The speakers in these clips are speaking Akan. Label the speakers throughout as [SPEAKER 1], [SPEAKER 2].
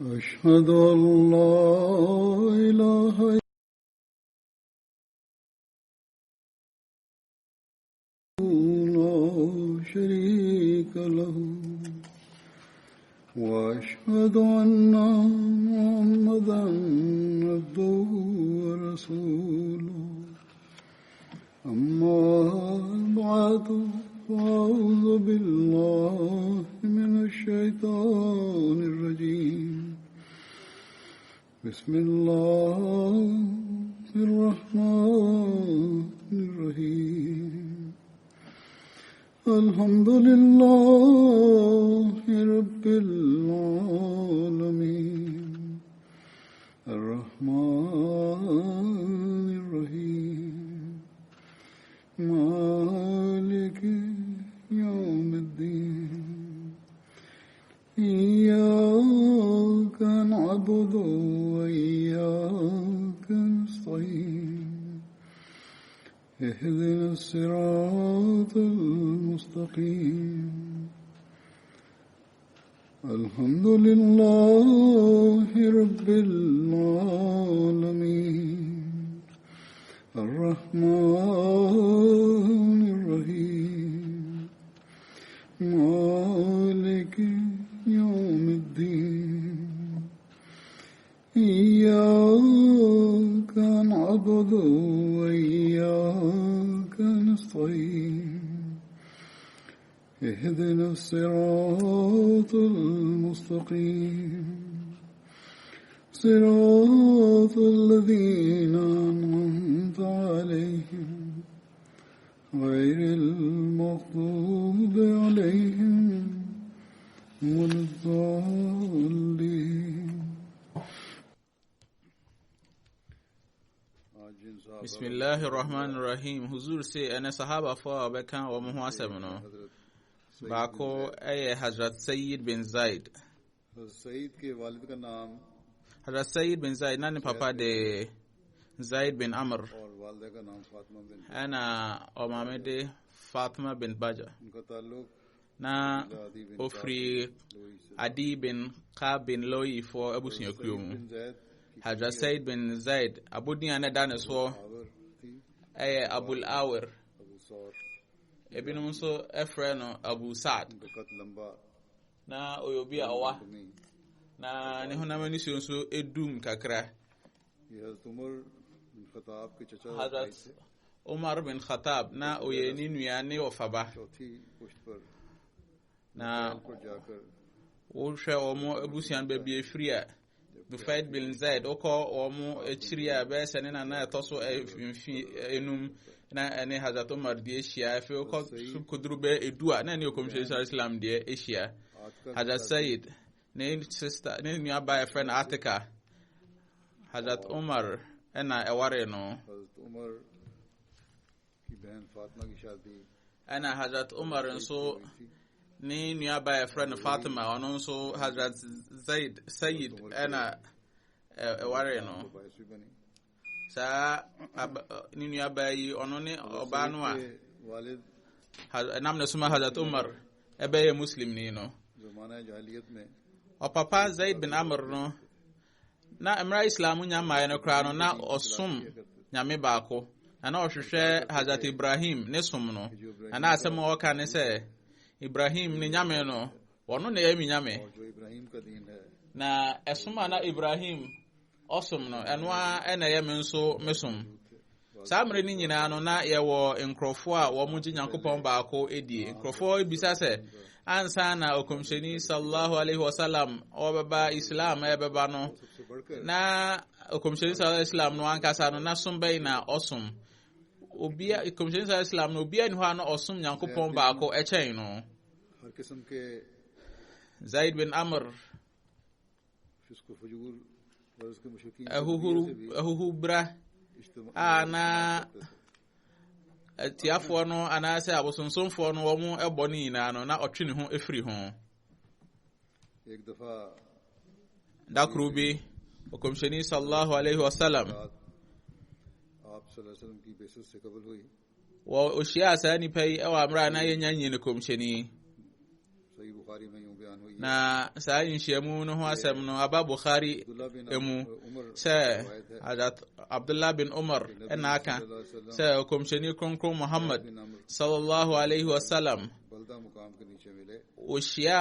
[SPEAKER 1] أشهد أن لا إله إلا الله شريك له وأشهد أن محمدا عبده ورسوله أما بعد فأعوذ بالله من الشيطان الرجيم بسم الله الرحمن الرحيم الحمد لله رب العالمين الرحمن الرحيم مالك يوم الدين إياك نعبد وإياك نستعين اهدنا الصراط المستقيم الحمد لله رب العالمين الرحمن الرحيم مالك يوم الدين إياك نعبد وإياك نستعين اهدنا الصراط المستقيم صراط الذين أنعمت عليهم غير المغضوب عليهم ولا الضالين.
[SPEAKER 2] Bismillahirrahmanirrahim. Huzur se ene sahaba fa bekan wa muhasab no. Bako ay Hazrat Sayyid bin Zaid.
[SPEAKER 1] Sayyid ke walid ka naam
[SPEAKER 2] Hazrat Sayyid bin Zaid nani papa de Zaid bin Amr.
[SPEAKER 1] और वालिदा का नाम फातिमा बिन
[SPEAKER 2] Ana omame de Fatima bin Baja.
[SPEAKER 1] उनका ताल्लुक
[SPEAKER 2] Na ofri Adi bin Qab bin Loyi for Abu Sinyakumu.
[SPEAKER 1] Bin Zaid
[SPEAKER 2] Hazrat Sayyid bin Zaid abudi ane dane so
[SPEAKER 1] आवर थी
[SPEAKER 2] ay Abul Awir.
[SPEAKER 1] Abu सौर
[SPEAKER 2] Ebinum so efreno Abu Sa'd.
[SPEAKER 1] उनका कद लंबा
[SPEAKER 2] Na oyobi awa.
[SPEAKER 1] नहीं
[SPEAKER 2] Na ne hona mani so edum kakra.
[SPEAKER 1] ये हज़रत Umar bin Khattab के चचा
[SPEAKER 2] Hazrat Umar bin Khattab na oyeni nuyane ofaba
[SPEAKER 1] चौथी पुश्त पर
[SPEAKER 2] na
[SPEAKER 1] पर जाकर
[SPEAKER 2] wohwe omo ebusian be bie fria Bufaid bin Zaid oko omo echiria be sene na etoso enum na ene Hazrat Umar die Asia fe oko kudru be edua na ne okomshe Islam die Asia Hazrat Sayyid ne sister ne nua ba friend Atika Hazrat Umar ena eware no
[SPEAKER 1] हज़रत उमर की बहन फातिमा की शादी
[SPEAKER 2] ana Hazrat Umar nso ni nua ba friend Fatima ono nso Hazrat Sayyid ena eware no
[SPEAKER 1] बायस भी बनी
[SPEAKER 2] sa ni nua ba yi ono ne oba no a
[SPEAKER 1] वालिद
[SPEAKER 2] nam ne suma Hazrat Umar ebe ye muslim ni no
[SPEAKER 1] ज़माना जाहिलियत में
[SPEAKER 2] o papa Zaid bin Amr no na emra Islam nya mai no kra no na osum nyame baako na ohwehwe Hazrat Ibrahim ne som no na asem o ka ne se Ibrahim ne nyame no wono ne yami nyame
[SPEAKER 1] और जो इब्राहिम का दीन है
[SPEAKER 2] na esuma na Ibrahim osum no enwa ena ye menso mesum samre ni nyina no na ye wo nkrofo a wo mu Nyankopɔn baako edi nkrofo ebisa se ansa na okomsheni sallallahu alaihi wasallam obaba Islam ebeba no
[SPEAKER 1] सबसे बढ़कर
[SPEAKER 2] na okomsheni sallallahu alaihi wasallam no ankasa no na sombai na osum obia okomsheni sallallahu alaihi wasallam no obia ni ho na osum Nyankopɔn baako ekyɛn no
[SPEAKER 1] हर किस्म के
[SPEAKER 2] Zaid bin Amr
[SPEAKER 1] फिस्को फजूर वर्ज के मुशरिकीन
[SPEAKER 2] ahuhubra ana tiafo no anase abosonsomfo no wo mu ebo ni nyina no na otwe ne ho efiri ho
[SPEAKER 1] एक दफा
[SPEAKER 2] dakrubi okomsheni sallallahu alaihi wasallam
[SPEAKER 1] आप सल्लल्लाहु अलैहि वसल्लम की बेसिस से कबूल हुई
[SPEAKER 2] wo oshia sa ni pai ewa amra na yenya nyi ne komsheni
[SPEAKER 1] सही बुखारी में यूं बयान हुई है
[SPEAKER 2] na saa nhyiamu no ho asɛm no aba Bukhari emu sɛ Hazrat Abdullah bin Umar ɛna aka sɛ komsheni kronkron Muhammad sallallahu alaihi wasallam
[SPEAKER 1] बल्दा मुकाम के नीचे मिले
[SPEAKER 2] ohyia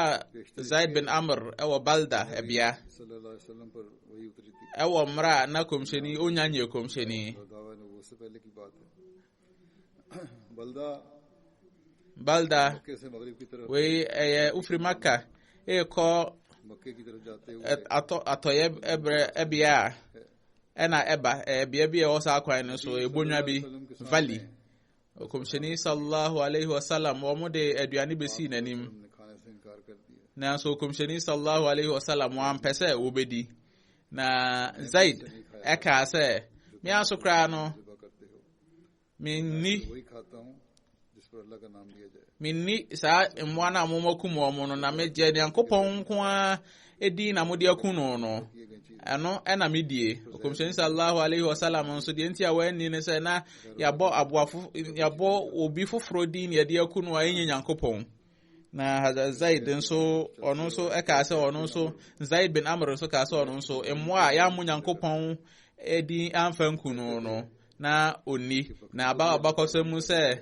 [SPEAKER 2] Zaid bin Amr ɛwɔ Balda ɛbea
[SPEAKER 1] सल्लल्लाहु अलैहि वसल्लम पर वही उतरी थी
[SPEAKER 2] ɛwɔ mmara na komsheni onyanye komsheni
[SPEAKER 1] दावा ने वो से पहले की बात है बल्दा
[SPEAKER 2] Balda
[SPEAKER 1] मक्के से मगरिब की तरफ
[SPEAKER 2] wei ɛyɛ ufiri Maka ɛkɔ
[SPEAKER 1] मक्के की तरफ जाते हुए
[SPEAKER 2] atɔyɛ ɛbea ɛna ɛba ɛbea bi a ɛwɔ saa kwan no so ebonwa bi valley komsheni sallallahu alaihi wasallam wɔn de aduane besi n'anim
[SPEAKER 1] हमने खाने से इनकार कर दिया
[SPEAKER 2] nanso komsheni sallallahu alaihi wasallam wampɛ sɛ wɔbɛdi na Zaid ɛka sɛ me aso koraa no
[SPEAKER 1] ज़िबा करते हो
[SPEAKER 2] minni
[SPEAKER 1] वही खाता हूँ जिस पर अल्लाह का नाम लिया जाए
[SPEAKER 2] minni saa mmoa no a momakum wɔn no na megye Nyankopɔn nko a edi na mode akum no no
[SPEAKER 1] ये गई चीज
[SPEAKER 2] ɛno ɛna medie komsheni sallallahu alaihi wasallam nso deɛ nti a wɔani ne sɛ na yɛabɔ obi foforɔ din ne yɛde akum no a ɛnyɛ Nyankopɔn na Hazrat Zaid nso ɔno nso ɛka sɛ ɔno nso Zaid bin Amr nso ka sɛ ɔno nso mmoa a yɛammo Nyankopɔn edi amfa nku no no na onni na abakɔsɛ mu sɛ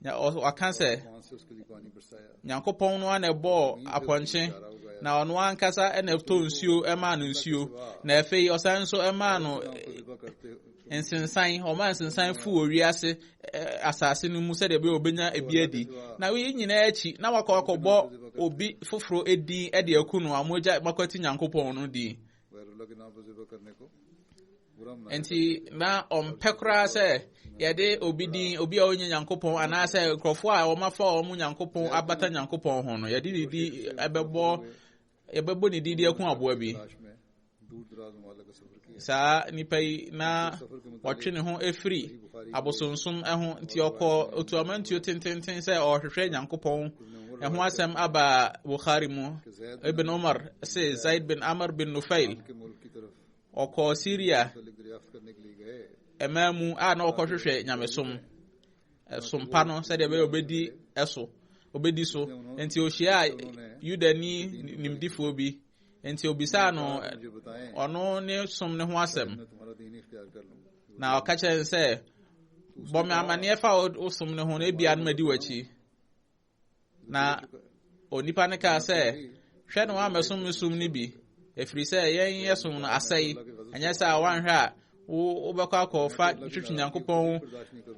[SPEAKER 2] waka sɛ
[SPEAKER 1] वहां से उसके लिए पानी बरसाया
[SPEAKER 2] Nyankopɔn no ana ɛbɔ apɔnkye na ɔno ankasa ɛna ɛtɔ nsuo ɛmaa no nsuo na afei ɔsan nso ɛmaa no
[SPEAKER 1] ज़िबा करते हो
[SPEAKER 2] nsensan ɔma nsensan fu wɔ wiase asase no mu sɛdeɛ ɛbɛyɛ obenya ebi adi na wɔyi nyinaa akyi na wakɔbɔ obi foforɔ edi ɛde aku no a mogya makɔti Nyankopɔn no di
[SPEAKER 1] गैरुल्लाह के नाम पर ज़िबा करने को बुरा मना
[SPEAKER 2] nti na ɔmpɛ koraa sɛ yɛde obi din obi a onye Nyankopɔn anaasɛ nkurɔfoɔ a wɔmafa wɔn Nyankopɔn abata Nyankopɔn ho no yɛde ne di yɛbɛbɔ ne didi aku aboa bi
[SPEAKER 1] लाश में दूर दराज ममालिक का सफर किया
[SPEAKER 2] saa nipa yi na wɔtwe ne ho efiri abosonsom ho nti ɔkɔ otuama ntuo tententen sɛ ɔhwehwɛ Nyankopɔn ɛho asɛm aba Bukhari mu Ibn Umar sɛ Zaid bin Amr bin Nufail
[SPEAKER 1] के मुल्क की तरफ
[SPEAKER 2] ɔkɔ Syria
[SPEAKER 1] तलिक दरियाफ्त करने के लिए गए
[SPEAKER 2] ɛmaa mu a na ɔkɔhwehwɛ nyamesom sompa no sɛdeɛ ɛbɛyɛ obedi so nti ohyia Yudani nimdifoɔ bi nti obisaa no
[SPEAKER 1] मुझे बताएं
[SPEAKER 2] ɔno ne som ne ho asɛm
[SPEAKER 1] मैं तुम्हारा दीन इख्तियार कर लूं
[SPEAKER 2] na ɔka kyerɛ sɛ bɔ me amanneɛ fa wo som ne ho na ebia no madi w'akyi na onipa ne kaa sɛ hwɛ no woamɛsom me som no bi ɛfiri sɛ yɛn yɛsom no asɛe ɛnyɛ sɛ a woanhwɛ a wobɛkɔ akɔfa twitwi Nyankopɔn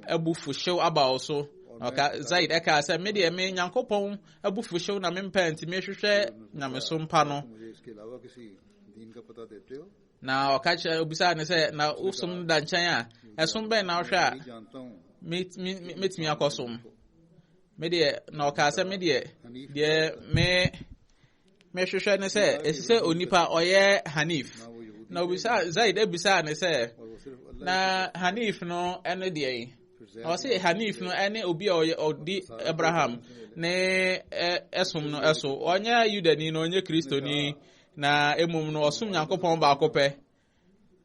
[SPEAKER 2] abufuhyew aba wo so ɔka Zaid ɛka sɛ me deɛ me Nyankopɔn abufuhyew na mempɛ nti mehwehwɛ nyamesom pa no
[SPEAKER 1] मुझे इसके अलावा किसी दीन का पता देते हो
[SPEAKER 2] na ɔka kyerɛ obisaa ne sɛ na wosom no da nkyɛn a ɛsom bɛn na wohwɛ a
[SPEAKER 1] नहीं जानता हूं
[SPEAKER 2] metumi akɔsom me deɛ na ɔka sɛ me deɛ mehwehwɛ ne sɛ ɛsi sɛ onipa ɔyɛ Hanif na obisaa Zaid abisaa ne sɛ
[SPEAKER 1] और वो सिर्फ अल्लाह
[SPEAKER 2] na Hanif no ɛne deɛ yi ɔse Hanif no ɛne obi a ɔdi Abraham ne ɛsom no ɛso ɔnyɛ Yudani no ɔnyɛ Kristoni na emom no ɔsom Nyankopɔn baako pɛ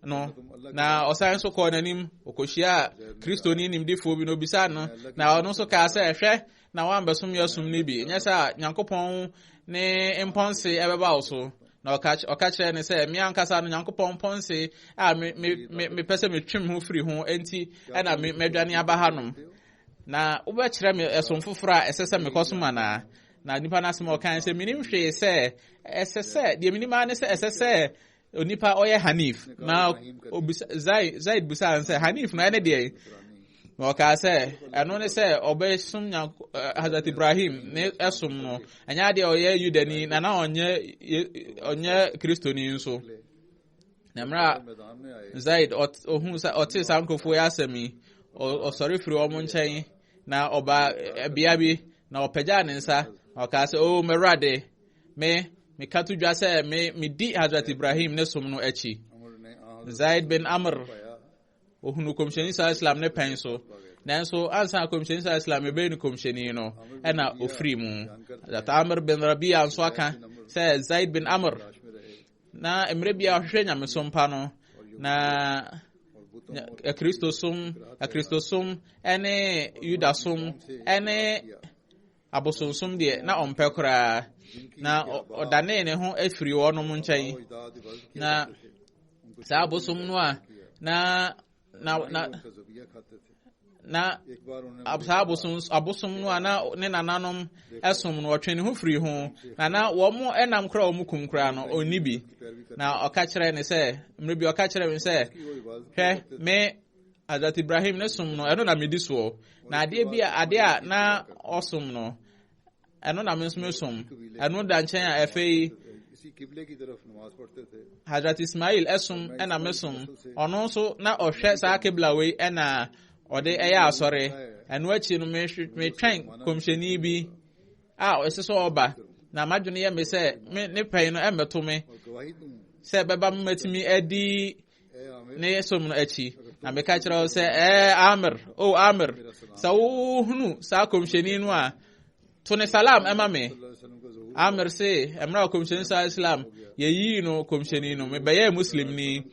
[SPEAKER 2] no na ɔsan nso kɔɔ n'anim ɔkɔhyia Kristoni nimdifoɔ bi na obisaa no na ɔno nso kaa sɛ ɛhwɛ na wambɛsom yɛ som no bi ɛnyɛ sɛ a Nyankopɔn ne mpɔnse ɛbɛba wo so na ɔka kyerɛ ne sɛ me ankasa no Nyankopɔn mpɔnse a mepɛ sɛ metwem ho firi ho enti ɛna mɛdwane aba hanom na wobɛkyerɛ me ɛsom foforɔ a ɛsɛ sɛ mekɔsom anaa na nipa no asɛm a ɔkae sɛ menim hwee sɛ ɛsɛ sɛ deɛ menim ara ne sɛ ɛsɛ sɛ onipa ɔyɛ Hanif na Zaid busaa sɛ Hanif no ɛne deɛ na ɔkaa sɛ ɛno ne sɛ ɔbɛsom Hazrat Ibrahim ne ɛsom no ɛnyɛ adeɛ ɔyɛ Yudani na ɔnyɛ Kristoni nso na mmerɛ a
[SPEAKER 1] मैदान में आए
[SPEAKER 2] Zaid ɔte saa nkurɔfoɔ yɛ asɛm yi ɔsɔre firi wɔn nkyɛn na ɔba bea bi na ɔpagyaa ne nsa na ɔkaa sɛ o mɛwurade meka to dwa sɛ medi Hazrat Ibrahim ne som no akyi
[SPEAKER 1] Umar ने
[SPEAKER 2] Zaid bin Amr ohunu komhyɛni sa Islam ne pɛn so nanso ansa komhyɛni sa Islam ɛbɛyɛ no komhyɛni no ɛna ofiri mu Hazrat Amr bin Rabia nso aka sɛ Zaid bin Amr na mmerɛ bia ɔhwehwɛ nyamesom pa no na akristosom ɛne Yudasom ɛne abosonsom deɛ na ɔmpɛ koraa na ɔdane ne ho afiri wɔnom nkyɛn na saa abosom no a na saa abosom no a na ne nananom ɛsom no ɔtwe ne ho firi ho na wɔn ɛnam kora wɔn kum kora no ɔnni bi na ɔka kyerɛ ne sɛ mmerɛ bi ɔka kyerɛ me sɛ hwɛ me Hazrat Ibrahim ne som no ɛno na medi soɔ na adeɛ a na ɔsom no ɛno na me nso mesom ɛno da nkyɛn a ɛfɛ Hazrat Ismail ɛsom ɛna mesom ɔno nso na ɔhwɛ saa kibla wei ɛna ɔde ɛyɛ asɔre ɛno akyi no metwɛn kɔmhyɛni bi a ɔsɛ sɛ ɔba na madwene yɛ me sɛ ne pɛn no ɛmmɛto me sɛ bɛba mmatumi adi ne som no akyi na meka kyerɛ wo sɛ Amir sɛ wohunu saa kɔmhyɛni no a to ne salam ɛma me Amir se ɛmra kɔmhyɛni sa Islam yɛyii no kɔmhyɛni no mebɛyɛ muslimni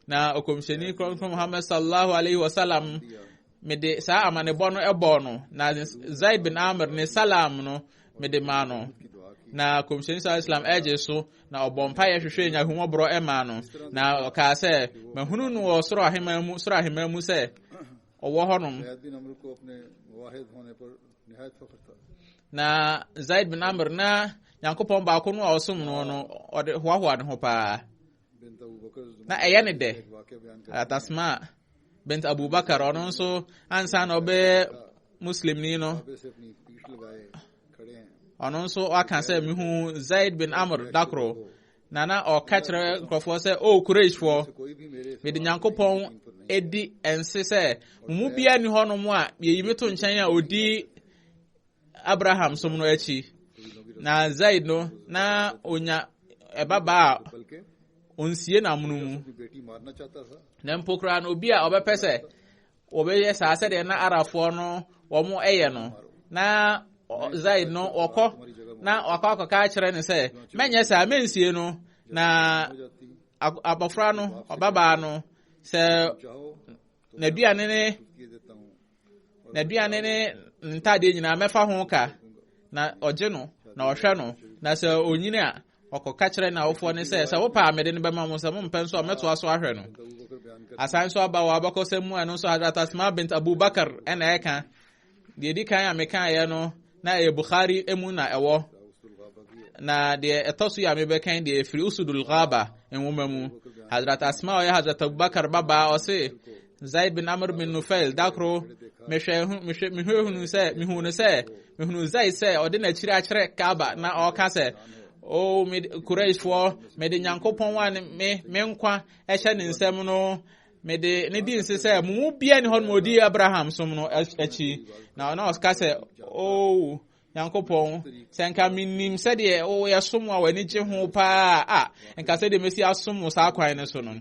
[SPEAKER 2] na kɔmhyɛni kronkron Muhammad sallallahu alaihi wasallam mede saa amanebɔ no ɛbɔ no na Zaid bin Amir ne salam no mede ma no na kɔmhyɛni sa Islam ɛgye so na ɔbɔ mpaeɛ hwehwɛ nyahomɔborɔ ɛma no na ɔkaa sɛ mahunu no wɔ soro ahema mu sɛ ɔwɔ hɔnom na Zaid bin Amir na Nyankopɔn baako no a ɔsom no ɔde hoahoa ne ho paa na ɛyɛ ne dɛ Asma bint Abubakar ɔno nso ansa na ɔbɛyɛ muslimni no ɔno nso aka sɛ mehu Zaid bin Amr dakoro na ɔka kyerɛ nkurɔfoɔ sɛ Qurayshfoɔ mede Nyankopɔn edi ɛnse sɛ mu bia ni hɔnom a yɛyi me to nkyɛn a odi Abraham som no akyi na Zaid no na onya ɛbaba a onsie na amono mu na mpo koraa no obi a ɔbɛpɛ sɛ ɔbɛyɛ saa sɛdeɛ na Arafoɔ no wɔn ɛyɛ no na Zaid no ɔkɔ na ɔkɔka kyerɛ ne sɛ mɛnyɛ saa mensie no na abɔfra no ɔbabaa no sɛ n'aduane ne ntadeɛ nyinaa mɛfa ho ka na ɔgye no na ɔhwɛ no na sɛ onyini a ɔkɔka kyerɛ na awofoɔ ne sɛ wopɛ a mede no bɛma mo sɛ mompɛ nso a mɛtoa so ahwɛ no asan so aba wɔ abakɔsɛm mu ɛno nso Hazrat Asma bint Abubakar ɛna ɛka deɛ di kan a mekaeɛ no na ɛyɛ Bukhari emu na ɛwɔ na deɛ ɛtɔ so yɛ a mebɛkan deɛ ɛfiri Usudul Ghaba nwoma mu Hazrat Asma ɔyɛ Hazrat Abubakar baba ɔse Zaid bin Amr bin Nufail dakoro mehunu Zaid sɛ ɔde n'akyiri akyerɛ Kaaba na ɔka sɛ Qurayshfoɔ mede Nyankopɔn wa me nkwa ɛhyɛ ne nsɛm no mede ne di nse sɛ mu bia ne hɔ no odi Abraham som no akyi na ɔka sɛ Nyankopɔn sɛ nka menim sɛdeɛ yɛsom a w'ani gye ho paa nka sɛdeɛ mɛsi asom saa kwan no so no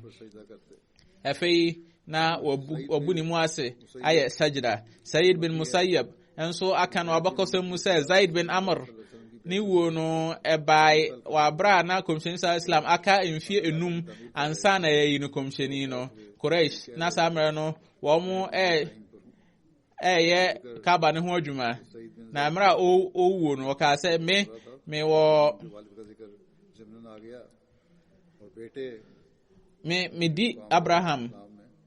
[SPEAKER 2] afei na wabu ne mu ase ayɛ sajda Sayyid bin Musayyab nso aka no abakɔsɛm mu sɛ Zaid bin Amr ne wuo no ɛbae wabra na kɔmhyɛni sa Islam aka mfie enum ansa na yɛyi no kɔmhyɛni no Quraysh na saa mmerɛ no wɔn ɛyɛ Kaaba ne ho adwuma na mmerɛ a ɔwuo no ɔkaa sɛ medi Abraham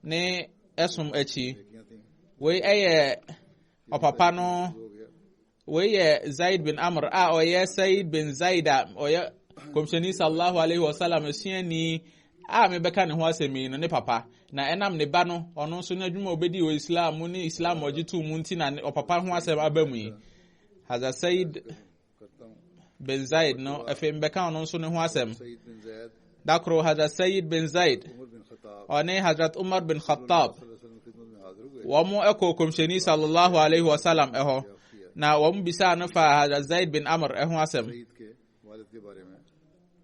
[SPEAKER 2] ne ɛsom akyi wei ɛyɛ ɔpapa no wei yɛ Zaid bin Amr a ɔyɛ Said bin Zaid a ɔyɛ kɔmhyɛni sallallahu alaihi wasallam asuani a mebɛka ne ho asɛm no ne papa na ɛnam ne ba no ɔno nso n'adwuma obedi wɔ Islam mu ne Islam ɔgye to mu nti na ɔpapa ho asɛm aba mu yi Hazrat Said bin Zaid no afei mbɛka ɔno nso ne ho asɛm dakoro Hazrat Said bin Zaid ɔne Hazrat Umar bin Khattab wɔn ɛkɔ kɔmhyɛni sallallahu alaihi wasallam ɛhɔ na wɔn bisa no fa Hazrat Zaid bin Amr ɛho asɛm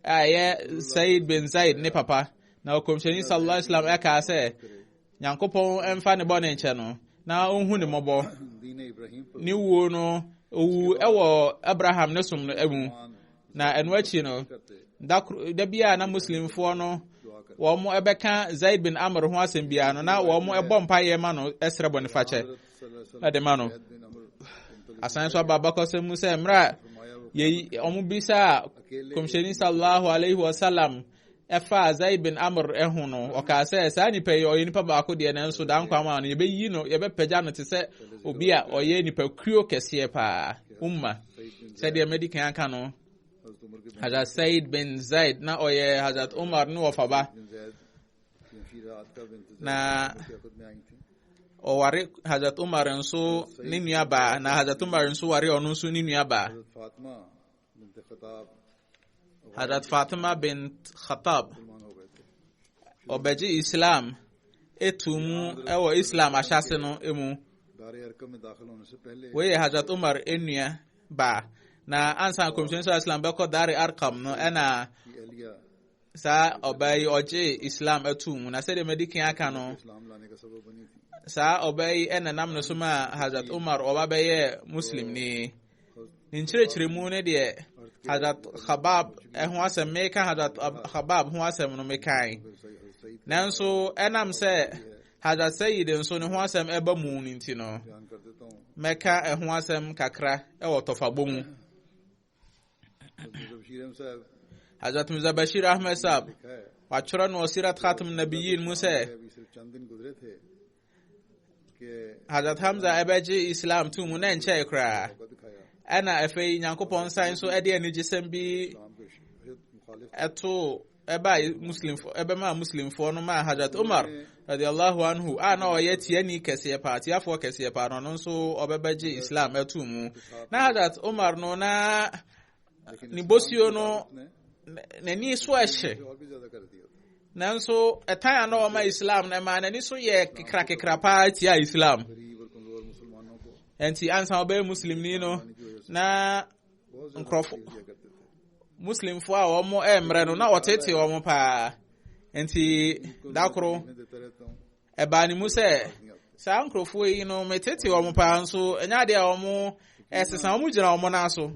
[SPEAKER 2] ayɛ Said bin Zaid ne papa na kɔmhyɛni sallallahu alaihi wasallam ɛka sɛ Nyankopɔn ɛmfa ne bɔ ne nkyɛ no na ɔnhu ne mmɔbɔ ne wuo no owu ɛwɔ Abraham ne som no emu na ɛno akyi no da bia na muslimfoɔ no wɔn ɛbɛka Zaid bin Amr ho asɛm bia no na wɔn ɛbɔ mpaeɛ ma no ɛsrɛ bɔ ne fakyɛ ɛde ma no asan so aba bakɔsɛm mu sɛ mmerɛ ye omubisa komsheni sallallahu alaihi wasallam efa Zaid bin Amr ehu no o ka se sa nipa ye oye nipa ba ko de na nso dan kwa ma no ye be yi no ye be pagya no te se obi a oye nipa kuo kese pa umma se de medican aka no Hazrat Said bin Zaid na oye Hazrat Umar no ofaba na o ware Hazrat Umar nso ni nuaba na Hazrat Umar nso ware onu nso ni nuaba Hazrat Fatima bint Khattab obeji Islam etumu ewo Islam ashase no emu we Hazrat Umar enua ba na ansa commission so Islam be ko Dari Arqam no ena sa obey oje Islam etumu na se de medican aka no sa obey ena nam no suma Hazrat Umar oba be Muslim ni nchire mu ne de Hazrat Khabab ho asem meka Hazrat Khabab ho asem no mekai nanso enam se Hazrat Sayyid nso ne ho asem eba mu ni ntino meka ho asem kakra e wotofagbo mu Hazrat Mirza Bashir Ahmed Sahab wachura no sirat khatam nabiyyin Musa Hazrat Hamza ebeji Islam tu mu na nche kra ana efei nyankopon san so ede ani gisem bi eto eba muslim fo ebe ma muslim fo no ma Hazrat Umar radiyallahu anhu ana oyeti ani kese party afo kese pa no so obebeji Islam etu mu na Hazrat Umar no na ni bosio no nani so ehye nanso etan na o ma Islam na ma nani so ye kekra pa ti Islam enti ansa obe muslim ni no na nkrofo muslim fo a wo mo emre no na otete wo mo pa enti dakro eba ni muse sa nkrofo yi no metete wo mo pa nso enya de wo mo esesa wo gina wo mo na so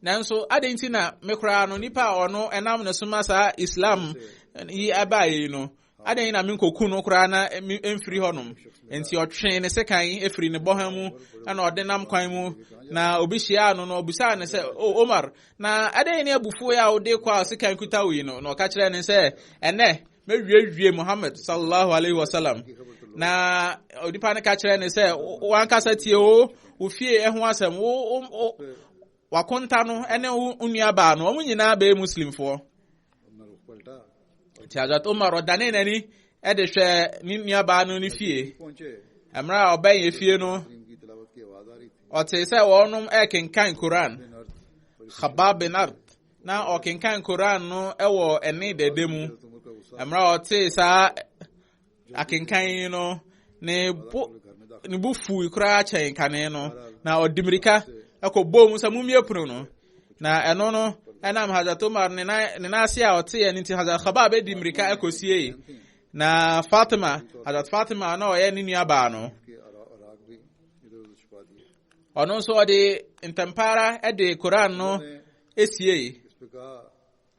[SPEAKER 2] nanso adenti na mekra no nipa ono enam na suma sa Islam yi abayi no adan na minkoku no kra na emfiri honom enti otwe ne sekan efiri ne bohamu na odenam kwan mu na obihia no obisa ne se Omar na adan ne abufu ya ode kwa sekan kuta wi no no ka kire ne se ene mewie Muhammad sallallahu alaihi wasallam na odipa ne ka kire ne se wan kasa tie o ofie eho asem wakonta no ene unua ba no omu nyina ba muslim fo Hazrat Umar odane nani ede hwe ni nuaba no ni fie amra oban ye fie no ote se wonum ekenkan Quran Khabab bin Ard na okenkan Quran no ewo ene dedemu amra ote sa akenkan no ne bufu ikra chen kane no na odimirika ekobom sa mumie punu no na eno no enam Hazrat Umar ne na asia ote ye nti Hazrat Khabab edi mirika ekosie na Fatima Hazrat Fatima na oye ni nuaba no ono so ode intempara ede Quran no esie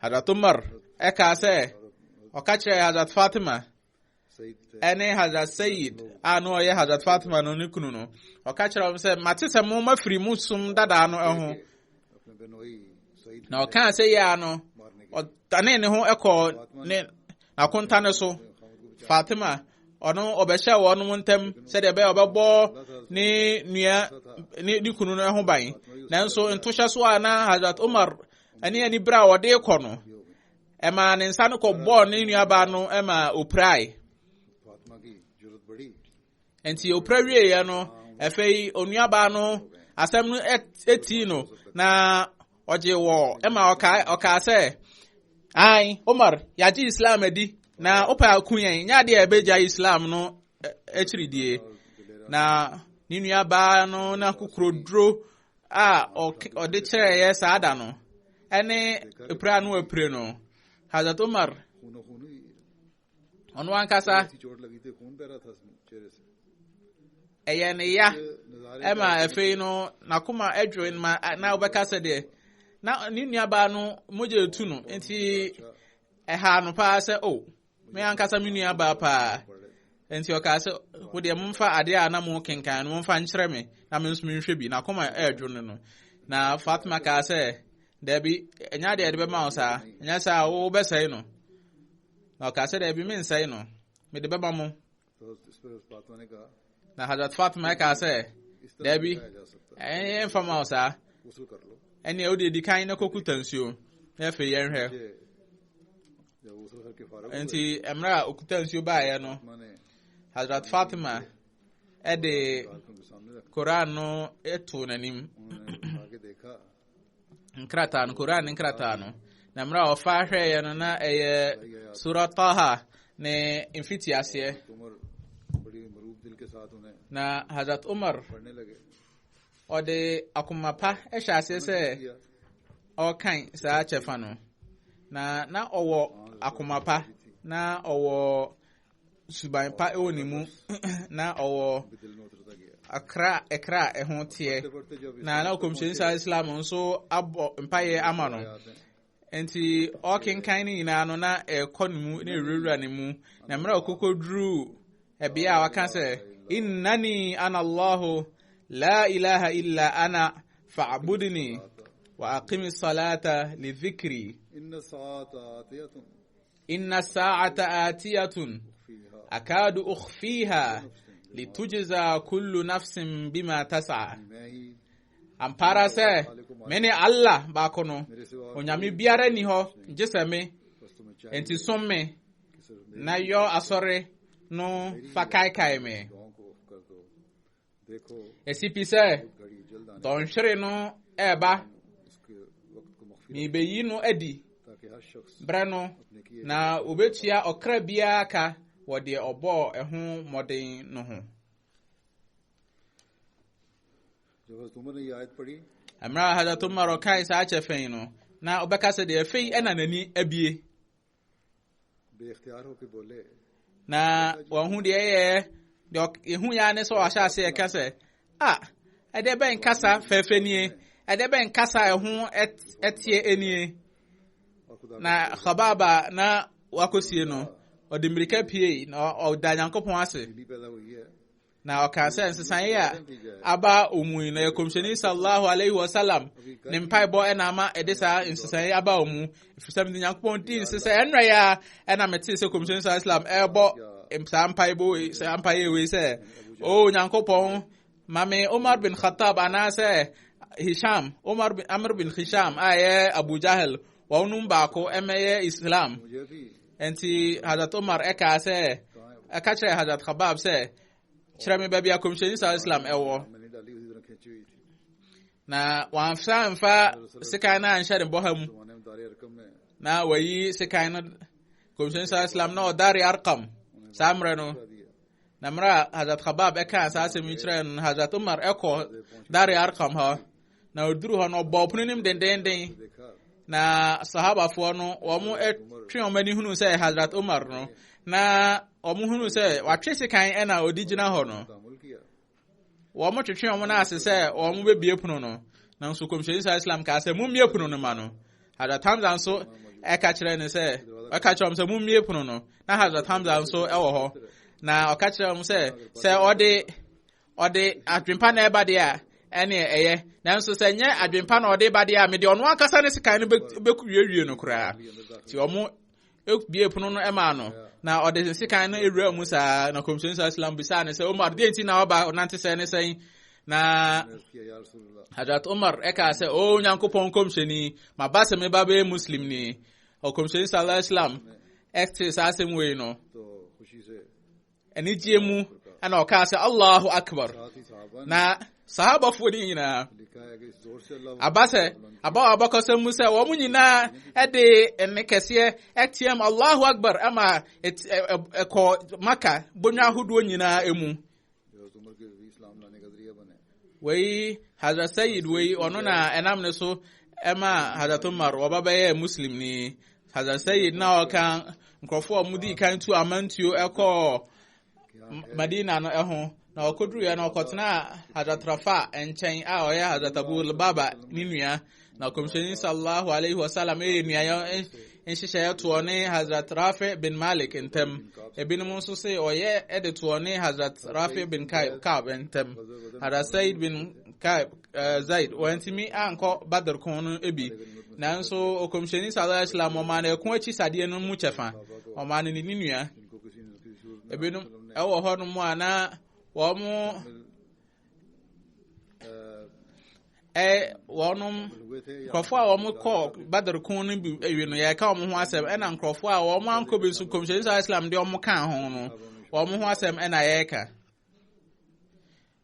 [SPEAKER 2] Hazrat Umar eka se okachre Hazrat Fatima ene Hazrat Sayyid ano oye Hazrat Fatima no nikunu no okachre se matese mo mafiri musum dada no eho na okan se ya no otane ne ho eko ne akonta ne so Fatima ono obehye wonu ntem se de be obebo ni nua ni kunu no ho ban nanso ntosha so ana Hazrat Umar ani bra wode ko no ema ne nsa no ko bo ni nua ba no ema oprai enti oprawie ya no efei onua ba no asem no eti no na oje wo ema oka se ai Umar yaji Islam edi na opa kunyen nya de ebeja Islam no echiridie na ninu ba no na kukurodro a ode chere ye saada no ene epra no epre no Hazrat Umar onu ankasa eyene ya ema efe no nakuma edwin ma na obekasa de na ninu ba no moje etu no enti eha no pa se o me ankasa minu aba pa enti okase wo de mumfa ade a na mu kenkan no mumfa nkyere me na me nso menhwe bi na koma edwo no na Fatima ka sɛ dabi enya de be ma osa enya sa wo be sai no na ka sɛ dabi me nsai no me de beba mo na Hazrat Fatima ka sɛ dabi en fama osa eni o de kan na kokuta nsuo na fe yen hwe enti emra okuta nsuo ba ye no Hazrat Fatima ede Quran no eto nanim nkrata no na mra ofa hwe ye no na eye Surah Taha ne infiti ase na Hazrat Umar ode akumapa ehya ase se o kan sa chefa no na owo akumapa na owo suban pa onimu na owo ekra ehon tie na komshin sa Islam nso abo mpaye amano enti o kinkan ni na no na ekonimu na erura ne mu na mra okokodru ebia waka se innani ana Allah la ilaha illa ana fa'budni wa aqimis salata li dhikri inna sa'ata atiyatun akadu ukhfiha litujza kullu nafsin bima tas'a ampara se mene Allah ba kono onyame biara ni ho jeseme enti somme na yo asore no fakai me esipise don shire no eba mi beyi no edi brano na obetua okra bia ka wode obo ehun moden no ho amra hada tumaro kai sa achefen no na obeka se de fei ena nani abie be ikhtiyar ho ke bole na won hu de ye de ehun ya ne so ahya se e kase ade ben kasa fefenie ade ben kasa ehun etie enie na khababa na wakosie no ode mirika pie na odanyankopon ase na okanse nsesan ya aba omu na komsheni sallallahu alaihi wasallam ne mpai bo ena ma edisa nsesan ya aba omu ifisam nyankopon din nsesan enra ya ena meti se komsheni sallallahu ebo mpai bo se mpai we se o nyankopon mame Umar bin Khattab anase Hisham Umar bin Amr bin Hisham aye Abu Jahl wa unum ba ko emeye Islam enti Hazrat Umar eka se aka che Hazrat Khabab se chirame baby akomsheni sa Islam ewo na wanfa sekana anshare boham na wayi sekana komsheni sa Islam na dari arqam samrano namra Hazrat Khabab eka sa se mitren Hazrat Umar eko dari arqam ha na oduru ho no bopunim den na sahaba fo no omo etwe omani hunu se Hazrat Umar no na omo hunu se watwese kan ena odigina ho no omo twetwe omo na ase se omo bebie puno no na nso komsheni sa Islam ka se mummie puno no ma no Hazrat Hamza nso eka kire ne se eka kire se mummie puno no na Hazrat Hamza nso ewo ho na oka kire omo se ode adwempa na eba de a ene eye nanso se nye adwempa na ode ba de a me de ono akasa ne sika ne bekuwie no kura ti omo ekubie puno no ema no na ode sika no ewura mu sa na komsheni sa Islam bisa ne se Umar de nti na oba nante se ne sen na Hazrat Umar eka se o nyankopon komsheni mabase me babe muslim ni o komsheni sallallahu alaihi wasallam ekte sa asem we no eni jiemu ana o ka se Allahu akbar na sahaba fo ni nyina abase abako se musa wo mu nyina ede ene kese ektiem Allahu akbar ama ko maka bonwa hudo nyina emu wei Hazrat Sayyid wei ono na enam ne so ema Hazrat Umar obabaye muslim ni Hazrat Sayyid na okan nkrofo mudi kan tu amantuo eko Madina no eho na okodru ya na okotena Hazrat Rafa enchen a oya Hazrat Abu Baba ninua na komsheni sallallahu alaihi wasallam nua nhyehyɛ to ne Hazrat Rafi bin Malik ntam ebinom nso se ɔyɛ ɛde to ne Hazrat Rafi bin Ka'b ntam Hazrat Said bin Ka'b Zaid wɔntimi ankɔ Badr kon no ebi nanso okomhyɛni sallallahu alaihi wasallam ɔma na ɛko akyi sadeɛ no mu kyɛfa ɔma ne nua ebinom ɛwɔ hɔ no mu ana wɔn wɔnom nkrɔfo a wɔn kɔ Badr kon no bi ewi no yɛ ka wɔn ho asɛm ɛna nkrɔfo a wɔn ankɔ bi nso komisyɛni sallallahu alaihi wasallam de wɔn ka ho no wɔn ho asɛm ɛna yɛ ka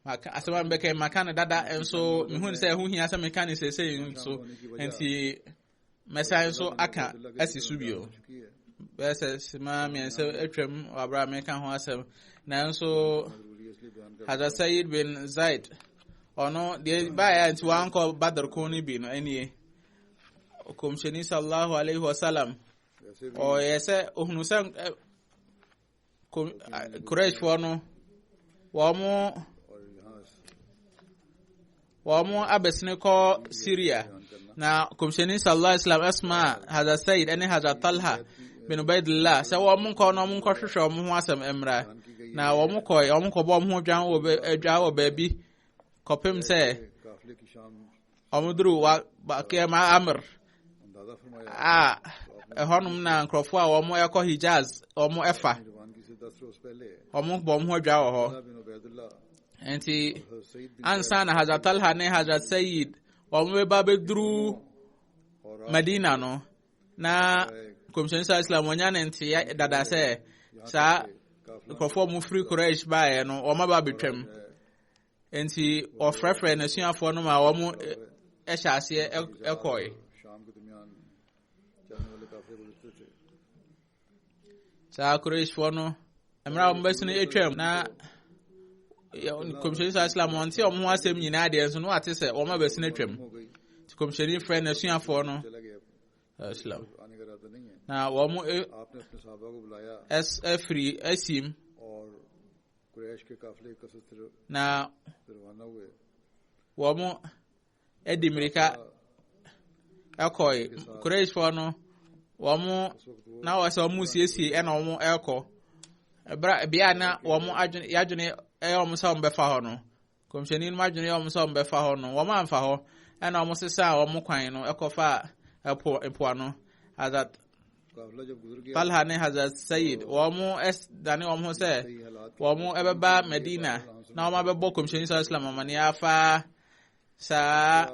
[SPEAKER 2] maka asɛm mbɛka maka no dada nso mehu sɛ ɛho hia sɛ meka ne sɛsɛ nso nti mɛsan nso aka asi so bio bɛsɛ sima miɛnsa atwam wabra meka ho asɛm nanso Hazrat Sayyid bin Zaid ono de baya nti wankɔ Badr kon no bi no anie okomhyɛni sallallahu alaihi wasallam o yɛsɛ ohunu sɛ Quraysh fo no wɔn abɛsene kɔ Syria na okomhyɛni sallallahu alaihi wasallam asma Hazrat Sayyid ɛne Hazrat Talha bin Ubaidillah sɛ wɔn nkɔ no wɔn nkɔhwehwɛ wɔn ho asɛm mmra na wɔn kɔbɔ wɔn ho dwan wɔ baabi kopim sɛ omudru wa kema amr ehonum na nkrofo a omo ekɔ Hijaz omo efa omo bom ho dwa wɔ hɔ enti ansa na Hazrat Talha ne Hazrat Sayyid omo ba bedru Medina no na komisyɛni sallallahu alaihi wasallam onya ne nti dada sɛ sa nkrofo mu free Quraysh bae no omo ba betwam enti ofrefre na suafo no ma wɔn ɛhyɛ aseɛ ɛkɔe saa Quraysh fo no emra wɔn bɛsene etwam na komisyɛni sallallahu alaihi wasallam wɔn ho asɛm nyinaa deɛ nso no ate sɛ wɔn abɛsene etwam komisyɛni frɛ na suafo no islam na wɔn free asim na wɔn edi mirika ɛkɔe Quraysh fo no wɔn na wɔsɛ wɔn siesie ɛna wɔn ɛkɔ bia na wɔn adwene ɛyɛ wɔn sɛ wɔn bɛfa hɔ no komisyɛni no adwene yɛ wɔn sɛ wɔn bɛfa hɔ no wɔn amfa hɔ ɛna wɔn sesa wɔn kwan no ɛkɔfa ɛpoano Hazrat Talha ne Hazrat Sayyid wɔn dane wɔn ho sɛ wɔn ɛbɛba Medina na wɔn abɛbɔ komisyɛni sallallahu alaihi wasallam amane afa saa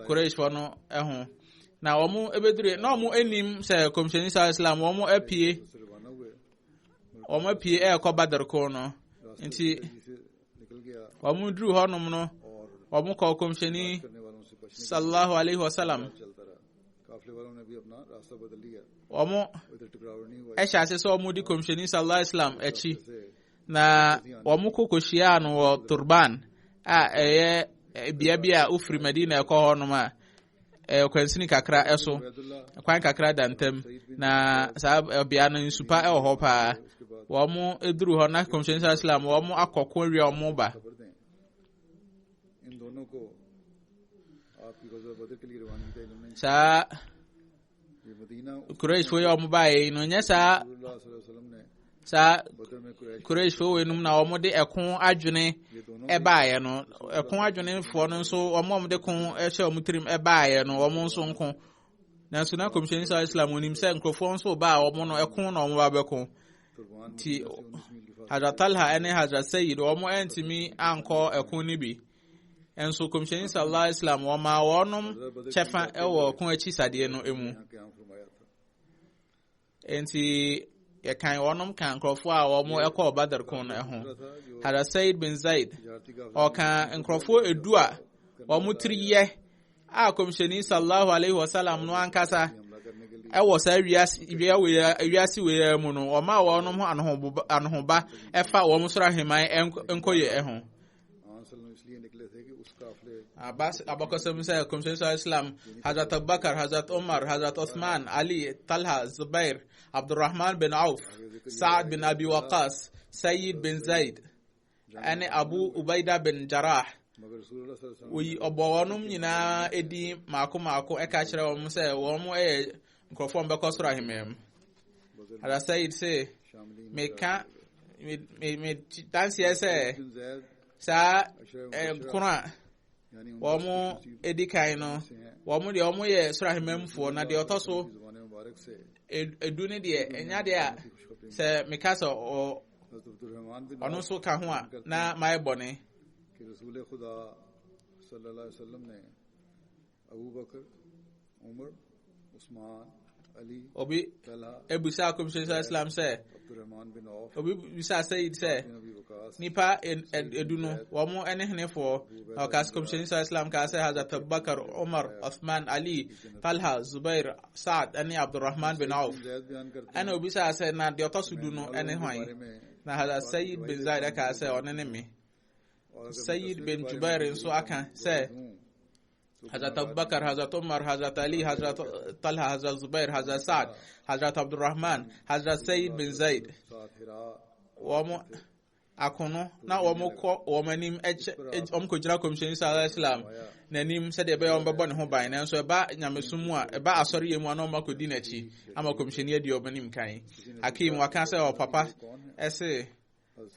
[SPEAKER 2] Quraysh fo no ɛho na wɔn ɛbɛdure na wɔn anim sɛ komisyɛni sallallahu alaihi wasallam wɔn apie ɛkɔ Badr kon no nti wɔn duru hɔ nom no wɔn kɔ komisyɛni sallallahu alaihi wasallam wɔn ɛhyɛ ase sɛ wɔn di komisyɛni sallallahu alaihi wasallam akyi na wɔn kɔkɔhyia no wɔ Turban a ɛyɛ bia a ofiri Medina ɛkɔ hɔ nom a kwansini kakra ɛso kwan kakra dantam na saa bia no nsupa ɛwɔ hɔ paa wɔn eduru hɔ na komisyɛni sallallahu alaihi wasallam wɔn akɔkɔ wie wɔn ba saa Quraysh fo yɛ wɔn bae no nyɛ saa Quraysh fo wɔ enum na wɔn de ɛko adwene ɛbaeɛ no ɛko adwene fo no nso wɔn de ko ɛhyɛ wɔn tirim ɛbaeɛ no wɔn nso nko nanso na komisyɛni sallallahu alaihi wasallam onim sɛ nkrofo nso ba wɔn no ɛko na wɔn ba bɛko ti Hazrat Talha ɛne Hazrat Sayyid wɔn ɛntimi ankɔ ɛko ni bi enso komisyɛni sallallahu alaihi wasallam wɔn ma wɔnom kyɛfa ɛwɔ ko akyi sadeɛ no emu enti yɛkan wɔnom kan nkrɔfo a wɔn ɛkɔ Badr kon no ɛho Hazrat Sayyid bin Zaid ɔka nkrɔfo edu a wɔn tiriyɛ a komisyɛni sallallahu alaihi wasallam no ankasa ɛwɔ saa wiase wei mu no wɔn a wɔnom ho anohoba ɛfa wɔn soro aheman nkɔyɛ ɛho abakɔsɛm sɛ komisyɛni sallallahu alaihi wasallam Hazrat Abubakar Hazrat Umar Hazrat Uthman Ali Talha Zubair Abdurrahman bin Auf Sa'ad bin Abi Waqqas Sayyid bin Zaid ɛne Abu Ubaida bin Jarrah oyi ɔbɔ wɔnom nyinaa edi maako ɛka kyerɛ wɔn sɛ wɔn ɛyɛ nkrofo mbekọ soro ahemem Hazrat Said say me ka me dance say sa kuna womo edikan no womo de womo ye soro ahemem fo na de otoso edu ne de enya de a se me ka so onu so ka ho a na mai bone
[SPEAKER 1] कि रसूल खुदा सल्लल्लाहु अलैहि वसल्लम ने Abu Bakr Umar Usman Ali
[SPEAKER 2] obi ebusa komishon Islam say
[SPEAKER 1] Abdur Rahman bin Auf
[SPEAKER 2] obi bisa Said say
[SPEAKER 1] नबी Waqas
[SPEAKER 2] nipa edu no womo ene henefo okas komishon Islam ka say Hazrat Abubakar Umar Uthman Ali Talha Zubair Saad ani Abdurrahman bin Auf
[SPEAKER 1] Zaid बयान करते
[SPEAKER 2] ana obi sa say na de otosudu no ene hwan na Hazrat Said bin Zaid ka say onene me Sayyid bin Jubair nso aka say Hazrat Abubakar, Hazrat Umar, Hazrat Ali, Hazrat Talha, Hazrat Zubair, Hazrat Saad, Hazrat Abdurrahman, Hazrat Sayyid bin Zaid. Wamo akono na wamo ko womanim ko jira commission Islam nanim said ebe on bebo ne ho ban na nso eba nyamesumu a eba asori yemu ana o makodi na chi ama commission ye di obanim kan akim waka say o papa ese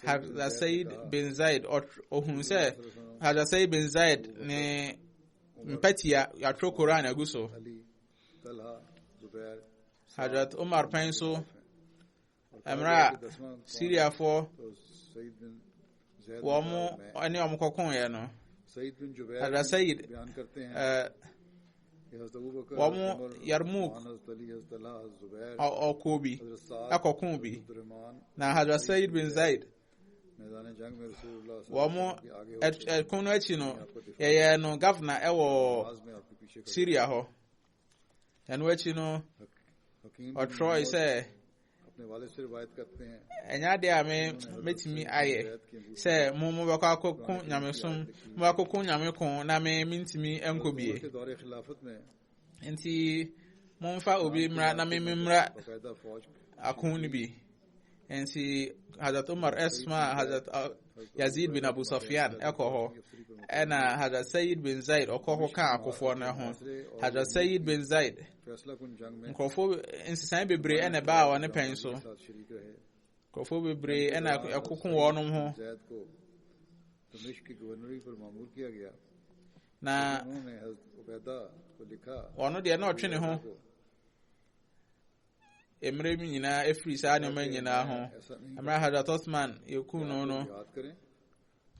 [SPEAKER 2] Hazrat Said bin Zaid ohun say Hazrat Said bin Zaid ne mpatia ya tro Quran aguso Hazrat Umar penso amra Syria for womo ani omkokon ye no Hazrat Said womo Yarmouk okobi akokon bi na Hazrat Said bin Zaid womo kono achi no ye no governor ewo Syria ho enu achi no o Troy say
[SPEAKER 1] अपने वाले से रिवायत करते हैं
[SPEAKER 2] enya de ame metimi aye say mo beko akokun nyamesum mo akokun nyamekon na me mintimi enkobie
[SPEAKER 1] के दौरे खिलाफत में
[SPEAKER 2] enti mo mfa obi mra na me mra
[SPEAKER 1] बकायदा फौज
[SPEAKER 2] akun ni bi enti Hazrat Umar Esma Hazrat Yazid bin Abu Sufyan ekoho ena Hazrat Said bin Zaid okoho kan akofo na ho Hazrat Said bin Zaid
[SPEAKER 1] फैसला कुन जंग में
[SPEAKER 2] nkofo insisan bebre ena ba wa ne penso
[SPEAKER 1] साथ शरीक रहे
[SPEAKER 2] nkofo bebre ena akokun wonom ho
[SPEAKER 1] Zaid को दमिश्क की गवर्नरी पर मामूर किया गया
[SPEAKER 2] na
[SPEAKER 1] उन्होंने हज़रत उबैदा को लिखा
[SPEAKER 2] ono de na otwe ne ho emre mi nyina efri sa ne ma nyina ho amra Hazrat Osman yekun no no
[SPEAKER 1] याद करें